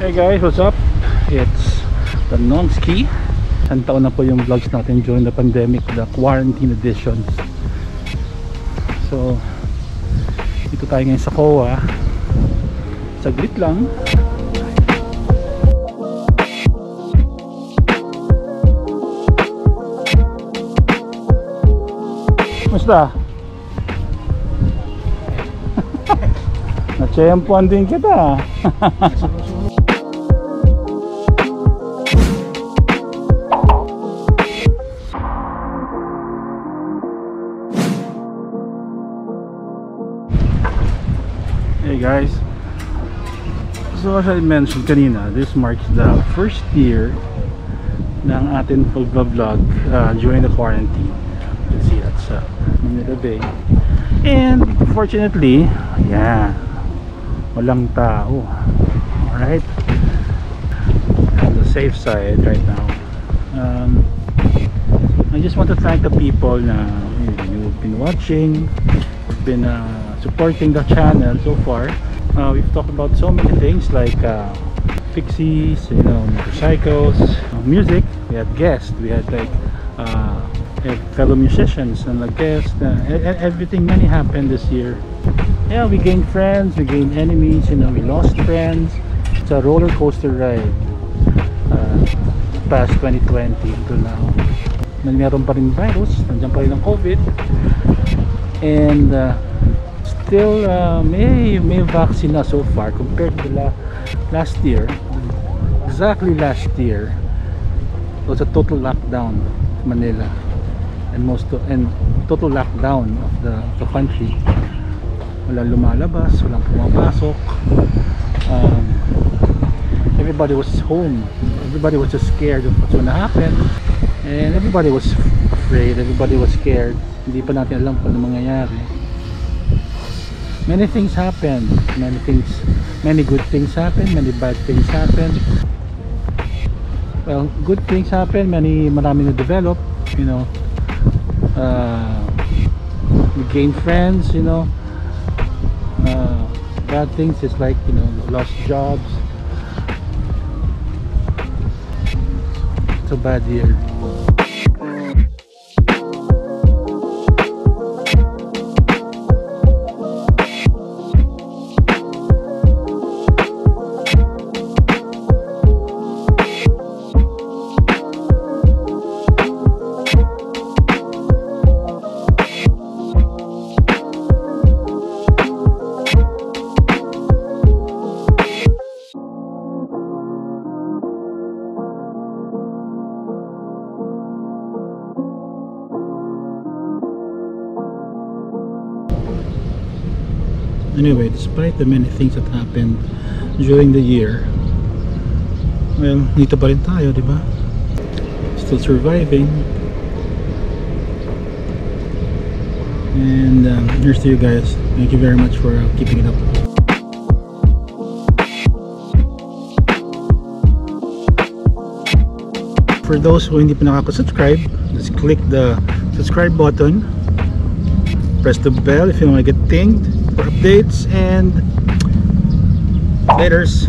Hey guys, what's up? It's the Nongski. Isang taon na po yung vlogs natin during the pandemic, the quarantine editions. So, dito tayo ngayon sa Kowa. Saglit lang. Musta? Na-tsempuan din kita. Hey guys, so as I mentioned kanina, this marks the first year ng ating pag-vlog during the quarantine. You can see that's Manila Bay, and fortunately, yeah, walang tao. Alright, on the safe side right now. I just want to thank the people na you've been watching, been supporting the channel so far. We've talked about so many things like Pixies, you know, motorcycles, music. We had guests, we had like fellow musicians and like guests. Everything, many happened this year. Yeah, we gained friends, we gained enemies, you know, we lost friends. It's a roller coaster ride past 2020 until now. Meron pa rin virus, nandiyan pa rin ang COVID, and still may vaccine na so far compared to last year. Exactly last year it was a total lockdown of Manila and total lockdown of the country. Walang lumalabas, walang pumapasok. Everybody was home, everybody was just scared of what's gonna happen, and everybody was afraid, everybody was scared. Hindi pa natin alam kung ano mangyayari. Many things happened, many good things happened, many bad things happened. Well, good things happened, marami na develop, you know. We gained friends, you know. Bad things is like, you know, lost jobs. It's a bad year. Anyway, despite the many things that happened during the year, well, dito pa rin tayo, di ba? Still surviving. And here's to you guys. Thank you very much for keeping it up. For those who hindi pa nakaka-subscribe, just click the subscribe button. Press the bell if you want to get dinged for updates, and laters.